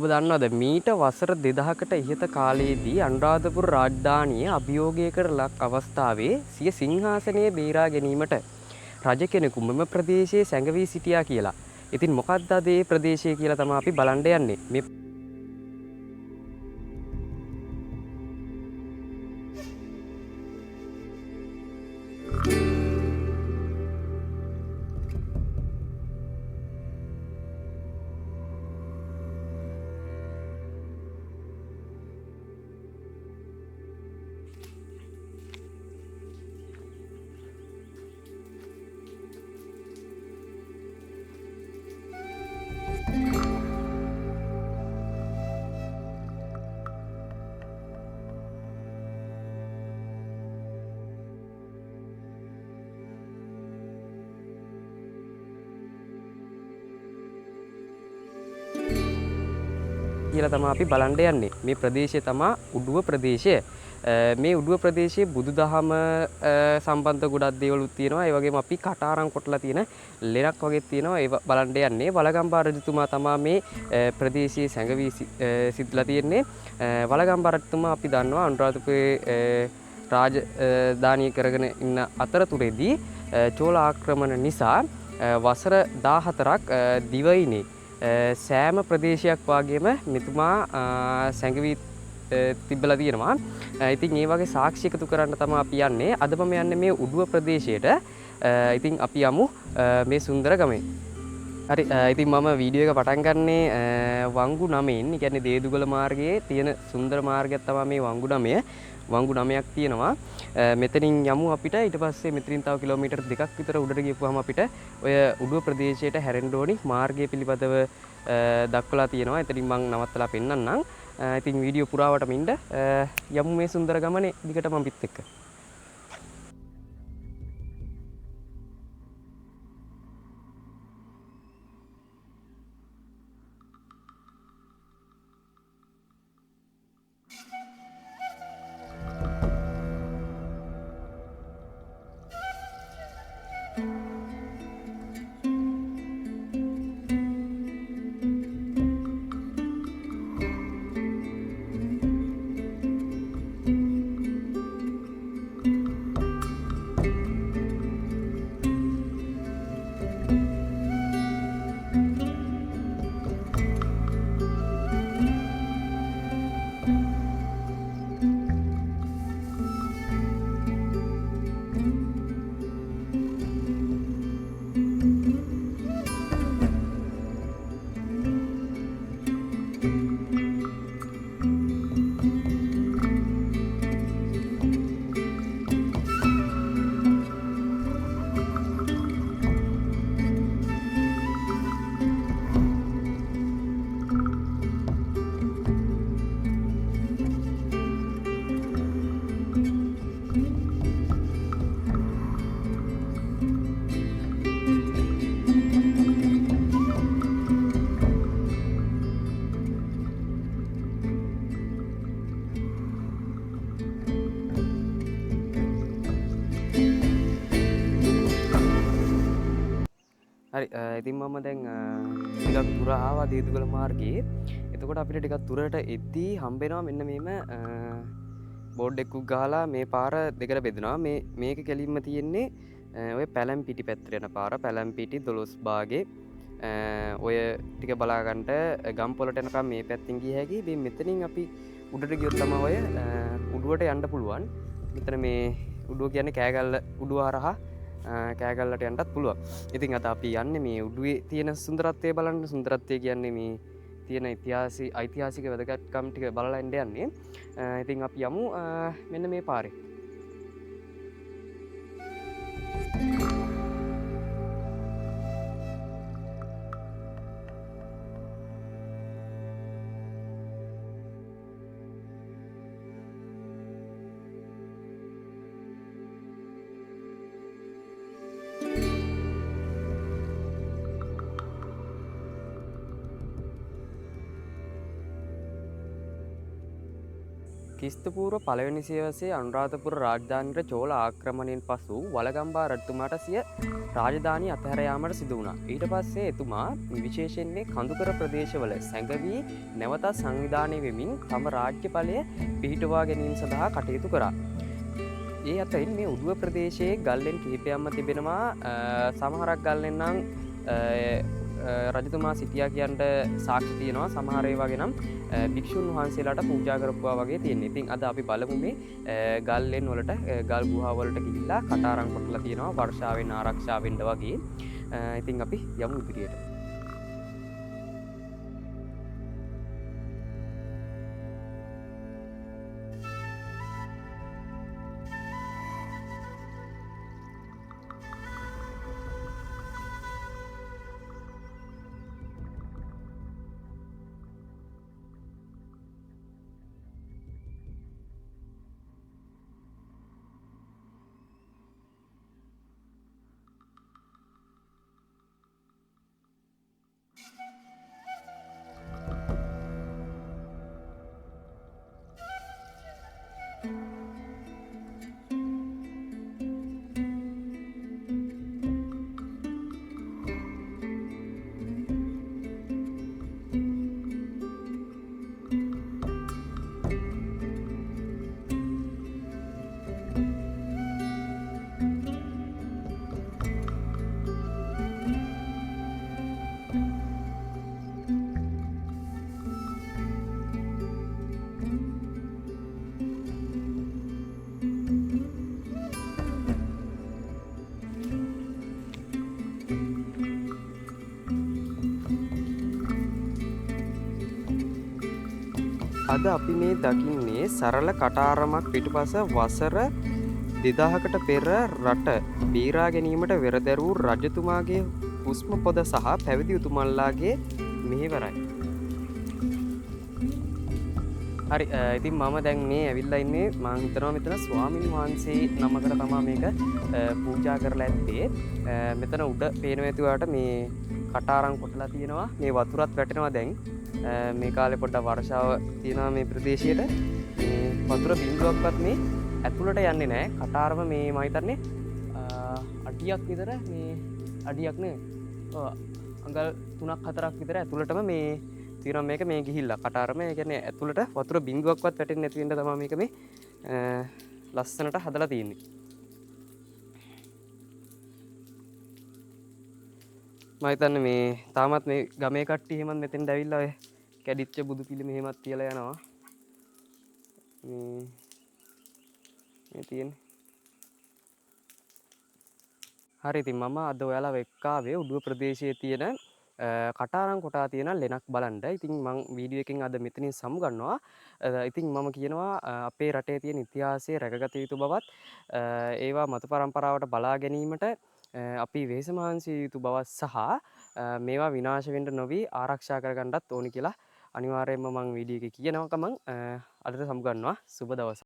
ඔබ දන්නවද මීට වසර 2000කට ඉහත කාලයේදී අනුරාධපුර රාජධානිය අභියෝගයකට ලක් අවස්ථාවේ සිය සිංහාසනය බේරා ගැනීමට රජ කෙනෙකු මෙම ප්‍රදේශයේ සැඟවී සිටියා කියලා. ඉතින් මොකක්ද අද මේ ප්‍රදේශය කියලා තමයි අපි බලන්න යන්නේ. මේ කියලා තමයි අපි බලන්න යන්නේ. මේ ප්‍රදේශය තමයි උඩුව ප්‍රදේශය. මේ උඩුව ප්‍රදේශයේ බුදුදහම සම්බන්ධ ගොඩක් දේවලුත් තියෙනවා. ඒ වගේම අපි කටාරම් කොටලා තියෙන ලෙනක් වගේ තියෙනවා. ඒව බලන්න යන්නේ. වලගම්බා රජතුමා තමයි මේ ප්‍රදේශයේ සැඟවී සිටලා තියෙන්නේ. වලගම්බා රජතුමා අපි දන්නවා අනුරාධපුරේ රාජධානිය කරගෙන ඉන්න අතරතුරේදී චෝල ආක්‍රමණ නිසා වසර 14ක් දිවයිනේ සෑම ප්‍රදේශයක් වගේම මෙතුමා සැඟවී තිබ්බලා තියෙනවා. ඉතින් ඒ වගේ සාක්ෂි එකතු කරන්න තමයි අපි යන්නේ. අද මම යන්නේ මේ උඩුව ප්‍රදේශයට. ඉතින් අපි යමු මේ සුන්දර ගමේ. හරි ඉතින් මම වීඩියෝ එක පටන් ගන්නේ වංගු 9න්. ඒ කියන්නේ දේදුගල මාර්ගයේ තියෙන සුන්දර මාර්ගයක් තමයි මේ වංගු 9. වංගු 9ක් තියෙනවා. මෙතනින් යමු අපිට. ඊට පස්සේ මෙතනින් තව කිලෝමීටර් 2ක් විතර උඩට ගියපුවාම අපිට ඔය උඩුව ප්‍රදේශයට හැරෙන්න ඕනි මාර්ගය පිළිබඳව දක්වලා තියෙනවා. එතනින් මම නවත්තලා පෙන්නන්නම්. ඉතින් වීඩියෝ පුරාවටම ඉන්න යමු මේ සුන්දර ගමනේ දිගටම අපිත් එක්ක. හරි ඉතින් මම දැන් ටිකක් දුර ආවා දේදුගල මාර්ගයේ. එතකොට අපිට ටිකක් දුරට එද්දී හම්බෙනවා මෙන්න මේම බෝඩ් එකක් ගහලා මේ පාර දෙකට බෙදනවා. මේක කෙලින්ම තියෙන්නේ ඔය පැලම්පිටි පැත්තට යන පාර. පැලම්පිටි 12 භාගේ ඔය ටික බලාගන්නට ගම්පොලට යනකම් මේ පැත්තෙන් ගිය හැකි. මේ මෙතනින් අපි උඩට ගියොත් තමයි ඔය උඩුවට යන්න පුළුවන්. මෙතන මේ උඩුව කියන්නේ කෑගල්ල උඩුව හරහා කෑගල්ලට යන්නත් පුළුවන්. ඉතින් අද අපි යන්නේ මේ උඩුවේ තියෙන සුන්දරත්වය බලන්න. සුන්දරත්වය කියන්නේ මේ තියෙන ඓතිහාසික වැදගත්කම් ටික බලලා යන්නේ. ඉතින් අපි යමු මෙන්න මේ පාරේ. ක්‍රිස්තුපූර්ව පළවෙනි සියවසේ අනුරාධපුර රාජධානියට චෝල ආක්‍රමණයෙන් පසු වළගම්බා රජතුමාට සිය රාජධානී අතහැර යාමට සිදු වුණා. ඊට පස්සේ එතුමා විශේෂයෙන්ම කඳුකර ප්‍රදේශවල සැඟවී නැවතත් සංවිධානය වෙමින් තම රාජ්‍ය බලය පිහිටුවා ගැනීම සඳහා කටයුතු කරා. ඒ අතරින් මේ උඩුව ප්‍රදේශයේ ගල්ලෙන් කිහිපයක්ම තිබෙනවා. සමහරක් ගල්ලෙන් නම් රජතුමා සිටියා කියන්ට සාක්ෂි තියෙනවා. සමහර ඒවා ගෙනම් භික්ෂුන් වහන්සේලාට පූජා කරපුවා වගේ තියෙනවා. ඉතින් අද අපි බලමු මේ ගල්ලෙන් වලට ගල් ගුහා වලට ගිහිල්ලා කටාරම් කොටලා තියෙනවා වර්ෂාවෙන් ආරක්ෂා වෙන්න වගේ. ඉතින් අපි යමු ඉදිරියට. අද අපි මේ දකින්නේ සරල කටාරමක් පිටුපස වසර 2000කට පෙර රට බේරා ගැනීමට වෙරදැරූ රජතුමාගේ හුස්ම පොද සහ පැවිදි උතුමන්ලාගේ මෙහෙවරයි. හරි ඉතින් මම දැන් මේ ඇවිල්ලා ඉන්නේ මම හිතනවා මෙතන ස්වාමීන් වහන්සේ නමකට තමයි මේක පූජා කරලා ඇත්තේ. මෙතන උඩ පේනවා ඇති ඔයාලට මේ කටාරම් කොටලා තියෙනවා. මේ වතුරත් වැටෙනවා දැන්. මේ කාලේ පොඩ්ඩක් වර්ෂාව තියෙනවා මේ ප්‍රදේශයට. මේ වතුර බිඳුවක්වත් මේ ඇතුළට යන්නේ නැහැ. කටාරම මේ මම හිතන්නේ අඩියක් විතර මේ අඩියක් නේ. ඔව් අඟල් 3ක් 4ක් විතර ඇතුළටම මේ තියෙනවා මේක මේ ගිහිල්ලා කටාරම. ඒ කියන්නේ ඇතුළට වතුර බිඳුවක්වත් වැටෙන්නේ නැති වෙන්න තමයි මේක මේ ලස්සනට හදලා තියෙන්නේ. මම හිතන්නේ මේ තාමත් මේ ගමේ කට්ටිය එහෙමත් මෙතෙන්ට ඇවිල්ලා ඔය කැඩිච්ච බුදු පිළිම එහෙමත් තියලා යනවා. මේ තියෙන්නේ. හරි ඉතින් මම අද ඔයාලා වෙක්කාවේ උඩුව ප්‍රදේශයේ තියෙන කටාරම් කොටා තියෙන ලෙනක් බලන්න. ඉතින් මම වීඩියෝ එකෙන් අද මෙතනින් සමුගන්නවා. ඉතින් මම කියනවා අපේ රටේ තියෙන ඉතිහාසය රැකගත යුතු බවත් ඒවා මත පරම්පරාවට බලා ගැනීමට අපි වෙහෙස මහන්සි යුතු බවත් සහ මේවා විනාශ වෙන්න නොවි ආරක්ෂා කරගන්නත් ඕනි කියලා අනිවාර්යයෙන්ම මම වීඩියෝ එකේ කියනවා. මම අදට සමුගන්නවා. සුබ දවසක්.